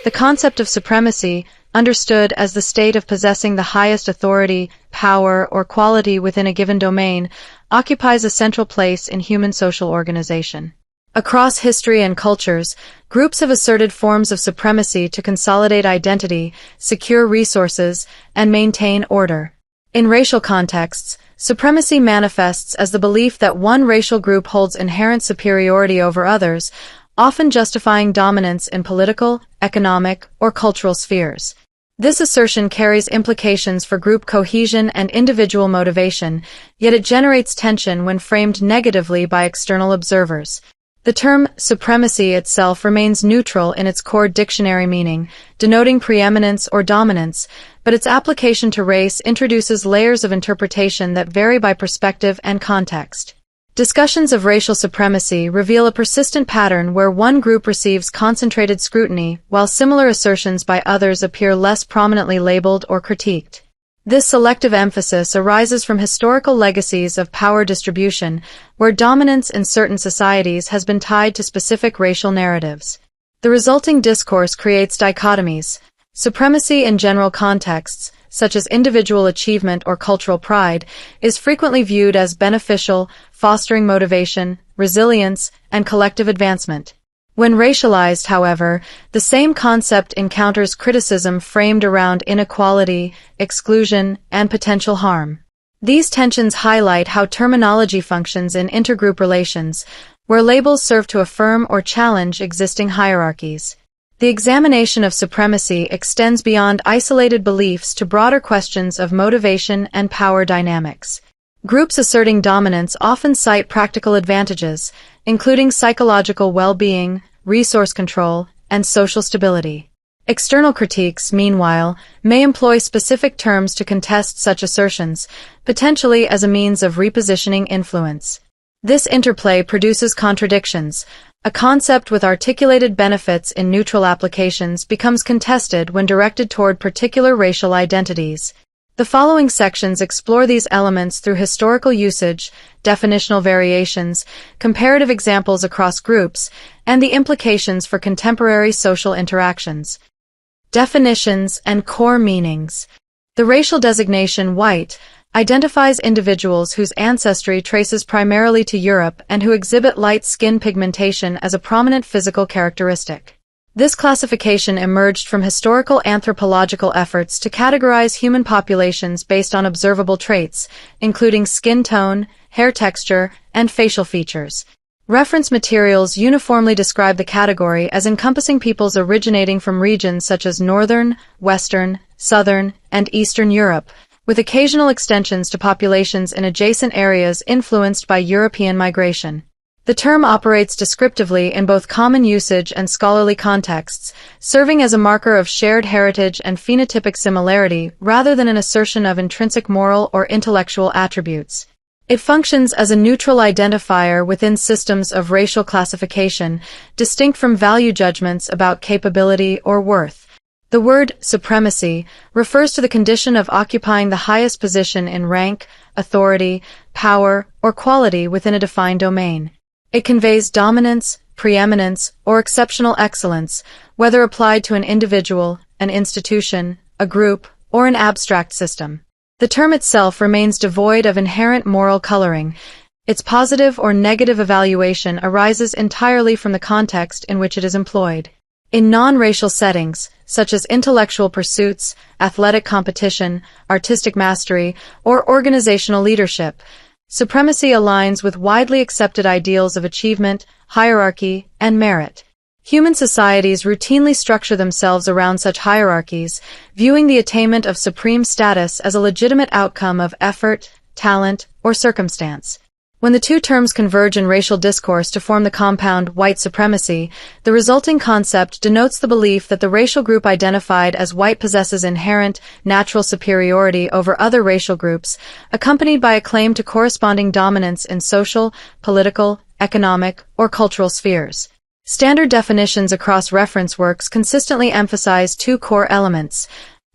The concept of supremacy, understood as the state of possessing the highest authority, power, or quality within a given domain, occupies a central place in human social organization. Across history and cultures, groups have asserted forms of supremacy to consolidate identity, secure resources, and maintain order. In racial contexts, supremacy manifests as the belief that one racial group holds inherent superiority over others, often justifying dominance in political, economic, or cultural spheres. This assertion carries implications for group cohesion and individual motivation, yet it generates tension when framed negatively by external observers. The term supremacy itself remains neutral in its core dictionary meaning, denoting preeminence or dominance, but its application to race introduces layers of interpretation that vary by perspective and context. Discussions of racial supremacy reveal a persistent pattern where one group receives concentrated scrutiny, while similar assertions by others appear less prominently labeled or critiqued. This selective emphasis arises from historical legacies of power distribution, where dominance in certain societies has been tied to specific racial narratives. The resulting discourse creates dichotomies. Supremacy in general contexts, such as individual achievement or cultural pride, is frequently viewed as beneficial, fostering motivation, resilience, and collective advancement. When racialized, however, the same concept encounters criticism framed around inequality, exclusion, and potential harm. These tensions highlight how terminology functions in intergroup relations, where labels serve to affirm or challenge existing hierarchies. The examination of supremacy extends beyond isolated beliefs to broader questions of motivation and power dynamics. Groups asserting dominance often cite practical advantages, including psychological well-being, resource control, and social stability. External critiques, meanwhile, may employ specific terms to contest such assertions, potentially as a means of repositioning influence. This interplay produces contradictions. A concept with articulated benefits in neutral applications becomes contested when directed toward particular racial identities. The following sections explore these elements through historical usage, definitional variations, comparative examples across groups, and the implications for contemporary social interactions. Definitions and core meanings. The racial designation white identifies individuals whose ancestry traces primarily to Europe and who exhibit light skin pigmentation as a prominent physical characteristic. This classification emerged from historical anthropological efforts to categorize human populations based on observable traits, including skin tone, hair texture, and facial features. Reference materials uniformly describe the category as encompassing peoples originating from regions such as Northern, Western, Southern, and Eastern Europe, with occasional extensions to populations in adjacent areas influenced by European migration. The term operates descriptively in both common usage and scholarly contexts, serving as a marker of shared heritage and phenotypic similarity rather than an assertion of intrinsic moral or intellectual attributes. It functions as a neutral identifier within systems of racial classification, distinct from value judgments about capability or worth. The word supremacy refers to the condition of occupying the highest position in rank, authority, power, or quality within a defined domain. It conveys dominance, preeminence, or exceptional excellence, whether applied to an individual, an institution, a group, or an abstract system. The term itself remains devoid of inherent moral coloring. Its positive or negative evaluation arises entirely from the context in which it is employed. In non-racial settings, such as intellectual pursuits, athletic competition, artistic mastery, or organizational leadership, supremacy aligns with widely accepted ideals of achievement, hierarchy, and merit. Human societies routinely structure themselves around such hierarchies, viewing the attainment of supreme status as a legitimate outcome of effort, talent, or circumstance. When the two terms converge in racial discourse to form the compound white supremacy, the resulting concept denotes the belief that the racial group identified as white possesses inherent, natural superiority over other racial groups, accompanied by a claim to corresponding dominance in social, political, economic, or cultural spheres. Standard definitions across reference works consistently emphasize two core elements: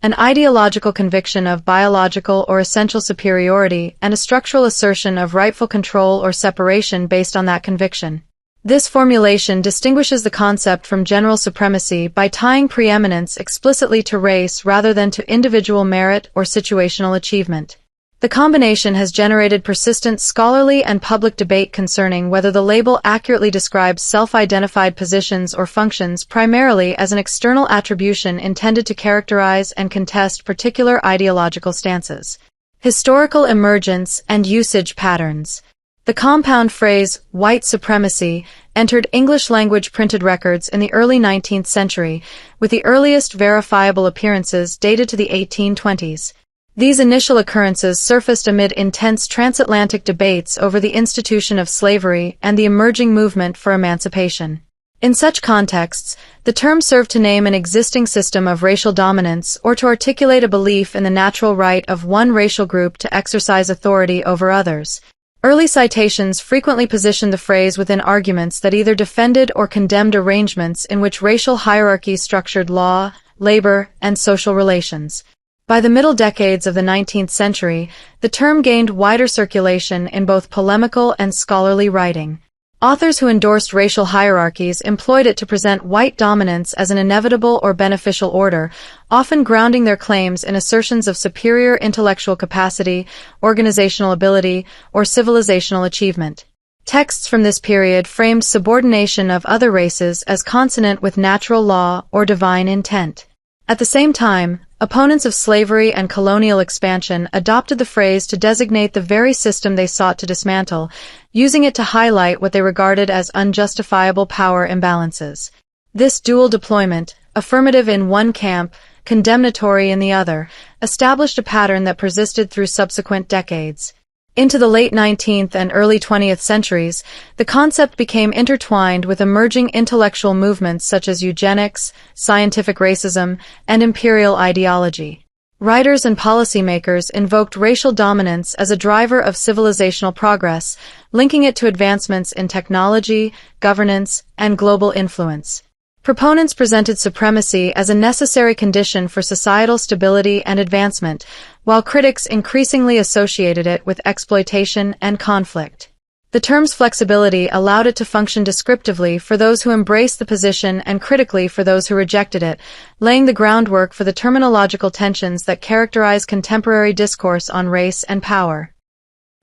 an ideological conviction of biological or essential superiority, and a structural assertion of rightful control or separation based on that conviction. This formulation distinguishes the concept from general supremacy by tying preeminence explicitly to race rather than to individual merit or situational achievement. The combination has generated persistent scholarly and public debate concerning whether the label accurately describes self-identified positions or functions, primarily as an external attribution intended to characterize and contest particular ideological stances. Historical emergence and usage patterns. The compound phrase, white supremacy, entered English-language printed records in the early 19th century, with the earliest verifiable appearances dated to the 1820s. These initial occurrences surfaced amid intense transatlantic debates over the institution of slavery and the emerging movement for emancipation. In such contexts, the term served to name an existing system of racial dominance or to articulate a belief in the natural right of one racial group to exercise authority over others. Early citations frequently positioned the phrase within arguments that either defended or condemned arrangements in which racial hierarchies structured law, labor, and social relations. By the middle decades of the 19th century, the term gained wider circulation in both polemical and scholarly writing. Authors who endorsed racial hierarchies employed it to present white dominance as an inevitable or beneficial order, often grounding their claims in assertions of superior intellectual capacity, organizational ability, or civilizational achievement. Texts from this period framed subordination of other races as consonant with natural law or divine intent. At the same time, opponents of slavery and colonial expansion adopted the phrase to designate the very system they sought to dismantle, using it to highlight what they regarded as unjustifiable power imbalances. This dual deployment, affirmative in one camp, condemnatory in the other, established a pattern that persisted through subsequent decades. Into the late 19th and early 20th centuries, the concept became intertwined with emerging intellectual movements such as eugenics, scientific racism, and imperial ideology. Writers and policymakers invoked racial dominance as a driver of civilizational progress, linking it to advancements in technology, governance, and global influence. Proponents presented supremacy as a necessary condition for societal stability and advancement, while critics increasingly associated it with exploitation and conflict. The term's flexibility allowed it to function descriptively for those who embraced the position and critically for those who rejected it, laying the groundwork for the terminological tensions that characterize contemporary discourse on race and power.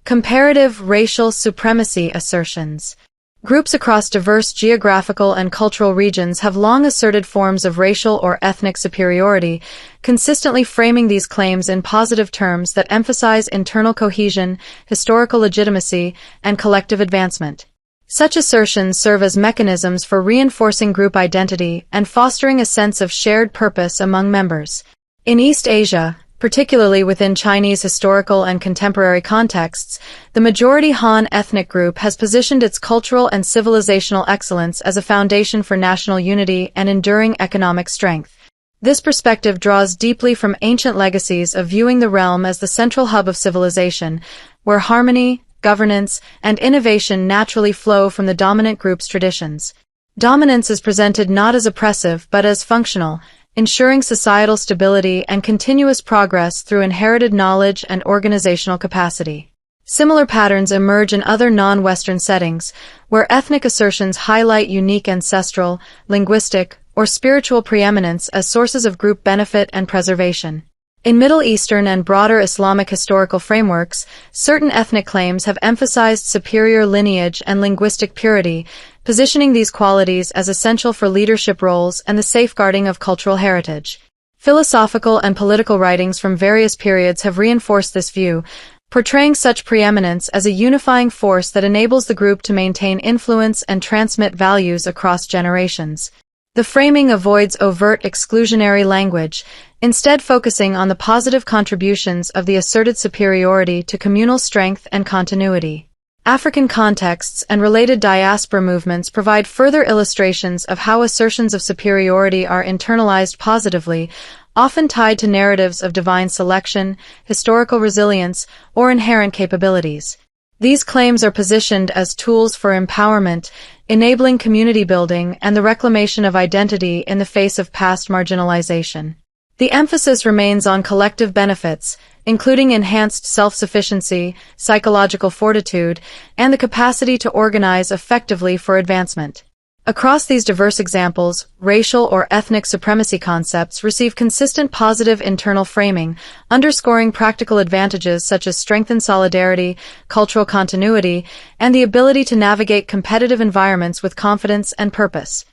Comparative racial supremacy assertions. Groups across diverse geographical and cultural regions have long asserted forms of racial or ethnic superiority, consistently framing these claims in positive terms that emphasize internal cohesion, historical legitimacy, and collective advancement. Such assertions serve as mechanisms for reinforcing group identity and fostering a sense of shared purpose among members. In East Asia, particularly within Chinese historical and contemporary contexts, the majority Han ethnic group has positioned its cultural and civilizational excellence as a foundation for national unity and enduring economic strength. This perspective draws deeply from ancient legacies of viewing the realm as the central hub of civilization, where harmony, governance, and innovation naturally flow from the dominant group's traditions. Dominance is presented not as oppressive but as functional, ensuring societal stability and continuous progress through inherited knowledge and organizational capacity. Similar patterns emerge in other non-Western settings, where ethnic assertions highlight unique ancestral, linguistic, or spiritual preeminence as sources of group benefit and preservation. In Middle Eastern and broader Islamic historical frameworks, certain ethnic claims have emphasized superior lineage and linguistic purity, positioning these qualities as essential for leadership roles and the safeguarding of cultural heritage. Philosophical and political writings from various periods have reinforced this view, portraying such preeminence as a unifying force that enables the group to maintain influence and transmit values across generations. The framing avoids overt exclusionary language, instead focusing on the positive contributions of the asserted superiority to communal strength and continuity. African contexts and related diaspora movements provide further illustrations of how assertions of superiority are internalized positively, often tied to narratives of divine selection, historical resilience, or inherent capabilities. These claims are positioned as tools for empowerment, enabling community building and the reclamation of identity in the face of past marginalization. The emphasis remains on collective benefits, including enhanced self-sufficiency, psychological fortitude, and the capacity to organize effectively for advancement. Across these diverse examples, racial or ethnic supremacy concepts receive consistent positive internal framing, underscoring practical advantages such as strengthened solidarity, cultural continuity, and the ability to navigate competitive environments with confidence and purpose.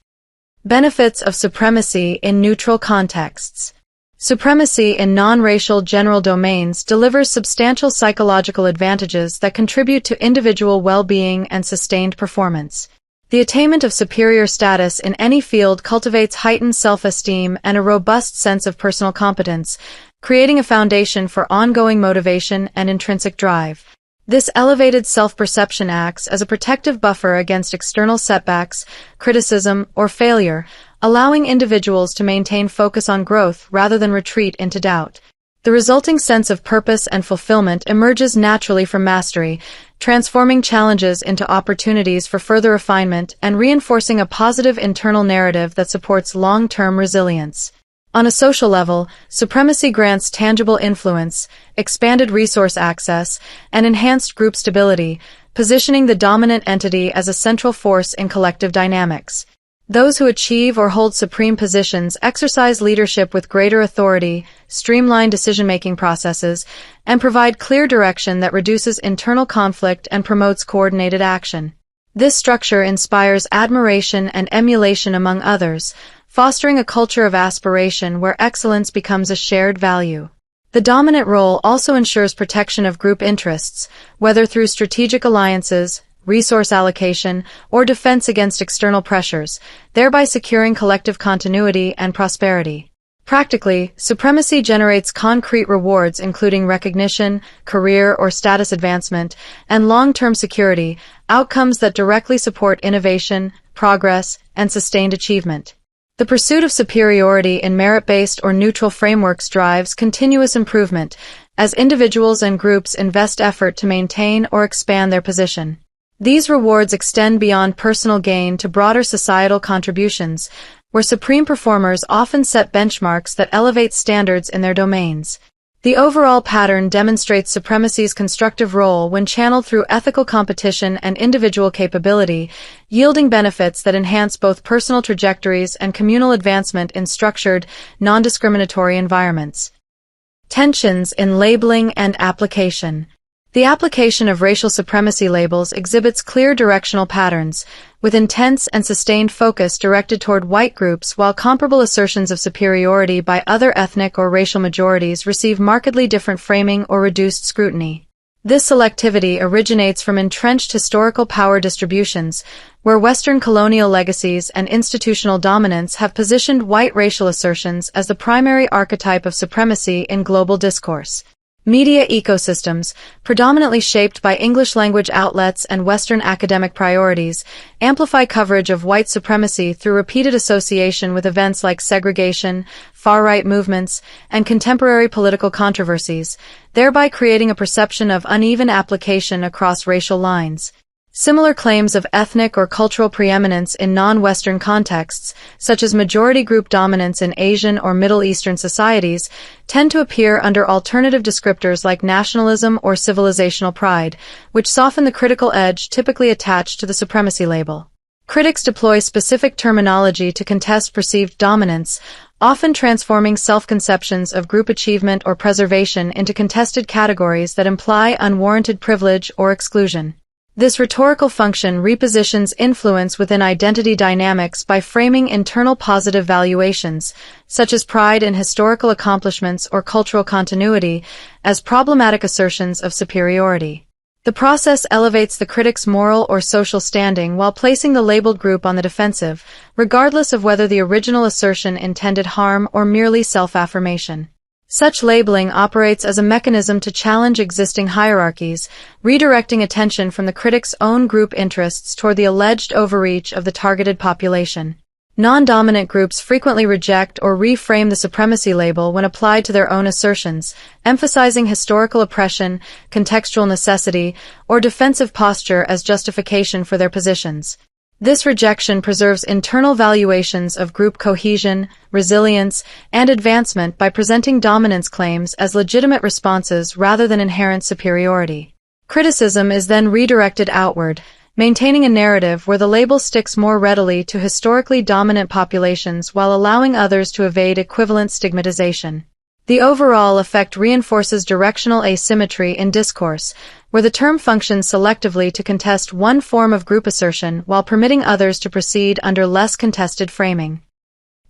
Benefits of supremacy in neutral contexts. Supremacy in non-racial general domains delivers substantial psychological advantages that contribute to individual well-being and sustained performance. The attainment of superior status in any field cultivates heightened self-esteem and a robust sense of personal competence, creating a foundation for ongoing motivation and intrinsic drive. This elevated self-perception acts as a protective buffer against external setbacks, criticism, or failure, allowing individuals to maintain focus on growth rather than retreat into doubt. The resulting sense of purpose and fulfillment emerges naturally from mastery, transforming challenges into opportunities for further refinement and reinforcing a positive internal narrative that supports long-term resilience. On a social level, supremacy grants tangible influence, expanded resource access, and enhanced group stability, positioning the dominant entity as a central force in collective dynamics. Those who achieve or hold supreme positions exercise leadership with greater authority, streamline decision-making processes, and provide clear direction that reduces internal conflict and promotes coordinated action. This structure inspires admiration and emulation among others, fostering a culture of aspiration where excellence becomes a shared value. The dominant role also ensures protection of group interests, whether through strategic alliances, resource allocation, or defense against external pressures, thereby securing collective continuity and prosperity. Practically, supremacy generates concrete rewards including recognition, career or status advancement, and long-term security, outcomes that directly support innovation, progress, and sustained achievement. The pursuit of superiority in merit-based or neutral frameworks drives continuous improvement, as individuals and groups invest effort to maintain or expand their position. These rewards extend beyond personal gain to broader societal contributions, where supreme performers often set benchmarks that elevate standards in their domains. The overall pattern demonstrates supremacy's constructive role when channeled through ethical competition and individual capability, yielding benefits that enhance both personal trajectories and communal advancement in structured, non-discriminatory environments. Tensions in labeling and application. The application of racial supremacy labels exhibits clear directional patterns, with intense and sustained focus directed toward white groups while comparable assertions of superiority by other ethnic or racial majorities receive markedly different framing or reduced scrutiny. This selectivity originates from entrenched historical power distributions, where Western colonial legacies and institutional dominance have positioned white racial assertions as the primary archetype of supremacy in global discourse. Media ecosystems, predominantly shaped by English-language outlets and Western academic priorities, amplify coverage of white supremacy through repeated association with events like segregation, far-right movements, and contemporary political controversies, thereby creating a perception of uneven application across racial lines. Similar claims of ethnic or cultural preeminence in non-Western contexts, such as majority group dominance in Asian or Middle Eastern societies, tend to appear under alternative descriptors like nationalism or civilizational pride, which soften the critical edge typically attached to the supremacy label. Critics deploy specific terminology to contest perceived dominance, often transforming self-conceptions of group achievement or preservation into contested categories that imply unwarranted privilege or exclusion. This rhetorical function repositions influence within identity dynamics by framing internal positive valuations, such as pride in historical accomplishments or cultural continuity, as problematic assertions of superiority. The process elevates the critic's moral or social standing while placing the labeled group on the defensive, regardless of whether the original assertion intended harm or merely self-affirmation. Such labeling operates as a mechanism to challenge existing hierarchies, redirecting attention from the critic's own group interests toward the alleged overreach of the targeted population. Non-dominant groups frequently reject or reframe the supremacy label when applied to their own assertions, emphasizing historical oppression, contextual necessity, or defensive posture as justification for their positions. This rejection preserves internal valuations of group cohesion, resilience, and advancement by presenting dominance claims as legitimate responses rather than inherent superiority. Criticism is then redirected outward, maintaining a narrative where the label sticks more readily to historically dominant populations while allowing others to evade equivalent stigmatization. The overall effect reinforces directional asymmetry in discourse, where the term functions selectively to contest one form of group assertion while permitting others to proceed under less contested framing.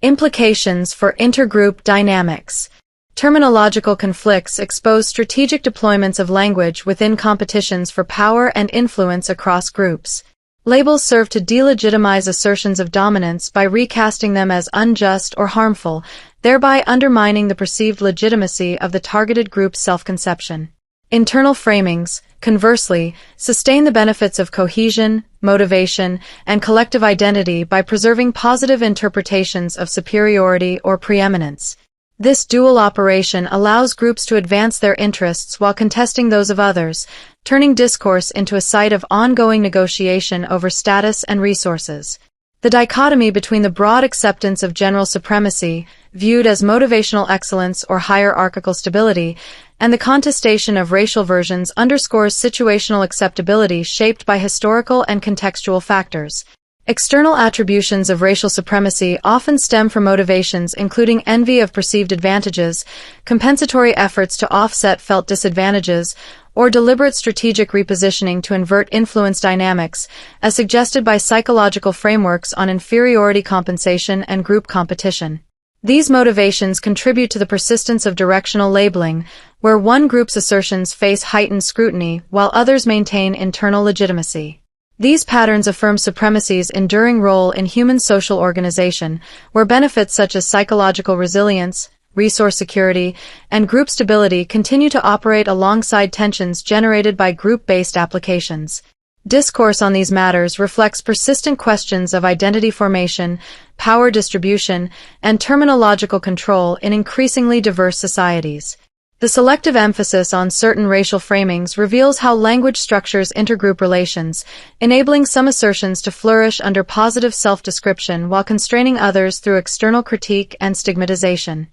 Implications for intergroup dynamics. Terminological conflicts expose strategic deployments of language within competitions for power and influence across groups. Labels serve to delegitimize assertions of dominance by recasting them as unjust or harmful, thereby undermining the perceived legitimacy of the targeted group's self-conception. Internal framings, conversely, sustain the benefits of cohesion, motivation, and collective identity by preserving positive interpretations of superiority or preeminence. This dual operation allows groups to advance their interests while contesting those of others, turning discourse into a site of ongoing negotiation over status and resources. The dichotomy between the broad acceptance of general supremacy, viewed as motivational excellence or hierarchical stability, and the contestation of racial versions underscores situational acceptability shaped by historical and contextual factors. External attributions of racial supremacy often stem from motivations including envy of perceived advantages, compensatory efforts to offset felt disadvantages, or deliberate strategic repositioning to invert influence dynamics, as suggested by psychological frameworks on inferiority compensation and group competition. These motivations contribute to the persistence of directional labeling, where one group's assertions face heightened scrutiny while others maintain internal legitimacy. These patterns affirm supremacy's enduring role in human social organization, where benefits such as psychological resilience, resource security, and group stability continue to operate alongside tensions generated by group-based applications. Discourse on these matters reflects persistent questions of identity formation, power distribution, and terminological control in increasingly diverse societies. The selective emphasis on certain racial framings reveals how language structures intergroup relations, enabling some assertions to flourish under positive self-description while constraining others through external critique and stigmatization.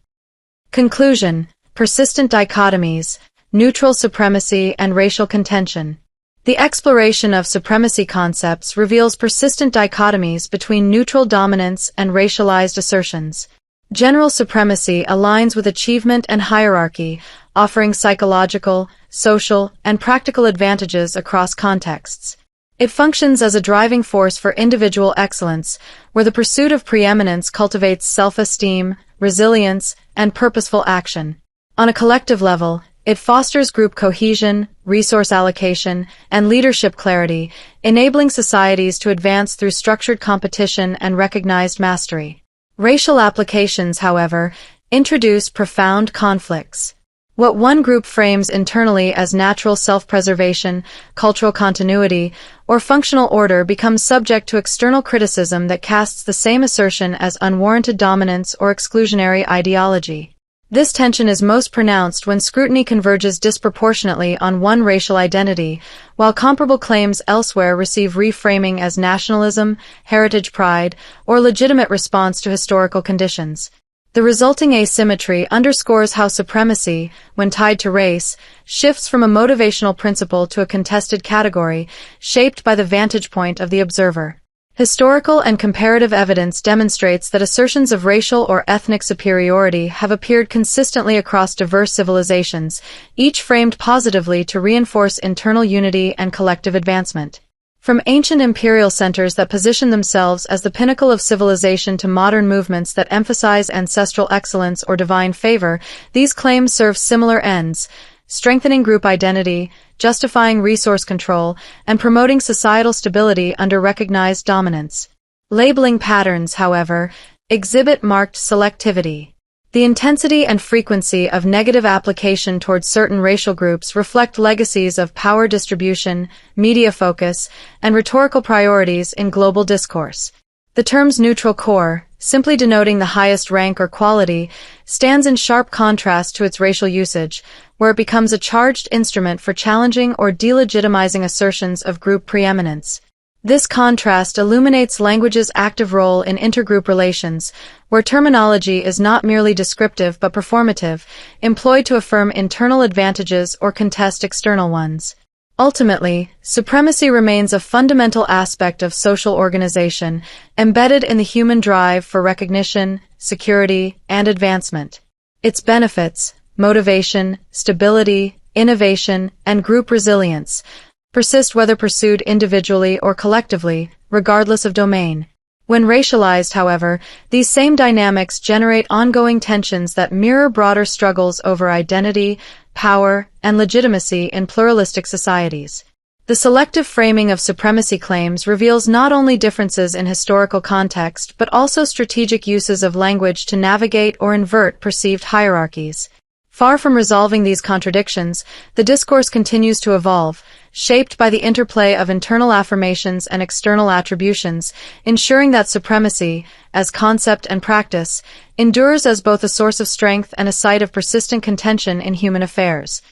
Conclusion: persistent dichotomies, neutral supremacy, and racial contention. The exploration of supremacy concepts reveals persistent dichotomies between neutral dominance and racialized assertions. General supremacy aligns with achievement and hierarchy, offering psychological, social, and practical advantages across contexts. It functions as a driving force for individual excellence, where the pursuit of preeminence cultivates self-esteem, resilience, and purposeful action. On a collective level, it fosters group cohesion, resource allocation, and leadership clarity, enabling societies to advance through structured competition and recognized mastery. Racial applications, however, introduce profound conflicts. What one group frames internally as natural self-preservation, cultural continuity, or functional order becomes subject to external criticism that casts the same assertion as unwarranted dominance or exclusionary ideology. This tension is most pronounced when scrutiny converges disproportionately on one racial identity, while comparable claims elsewhere receive reframing as nationalism, heritage pride, or legitimate response to historical conditions. The resulting asymmetry underscores how supremacy, when tied to race, shifts from a motivational principle to a contested category, shaped by the vantage point of the observer. Historical and comparative evidence demonstrates that assertions of racial or ethnic superiority have appeared consistently across diverse civilizations, each framed positively to reinforce internal unity and collective advancement. From ancient imperial centers that position themselves as the pinnacle of civilization to modern movements that emphasize ancestral excellence or divine favor, these claims serve similar ends: strengthening group identity, justifying resource control, and promoting societal stability under recognized dominance. Labeling patterns, however, exhibit marked selectivity. The intensity and frequency of negative application towards certain racial groups reflect legacies of power distribution, media focus, and rhetorical priorities in global discourse. The term's neutral core, simply denoting the highest rank or quality, stands in sharp contrast to its racial usage, where it becomes a charged instrument for challenging or delegitimizing assertions of group preeminence. This contrast illuminates language's active role in intergroup relations, where terminology is not merely descriptive but performative, employed to affirm internal advantages or contest external ones. Ultimately, supremacy remains a fundamental aspect of social organization, embedded in the human drive for recognition, security, and advancement. Its benefits, motivation, stability, innovation, and group resilience, persist whether pursued individually or collectively, regardless of domain. When racialized, however, these same dynamics generate ongoing tensions that mirror broader struggles over identity, power, and legitimacy in pluralistic societies. The selective framing of supremacy claims reveals not only differences in historical context but also strategic uses of language to navigate or invert perceived hierarchies. Far from resolving these contradictions, the discourse continues to evolve, shaped by the interplay of internal affirmations and external attributions, ensuring that supremacy, as concept and practice, endures as both a source of strength and a site of persistent contention in human affairs.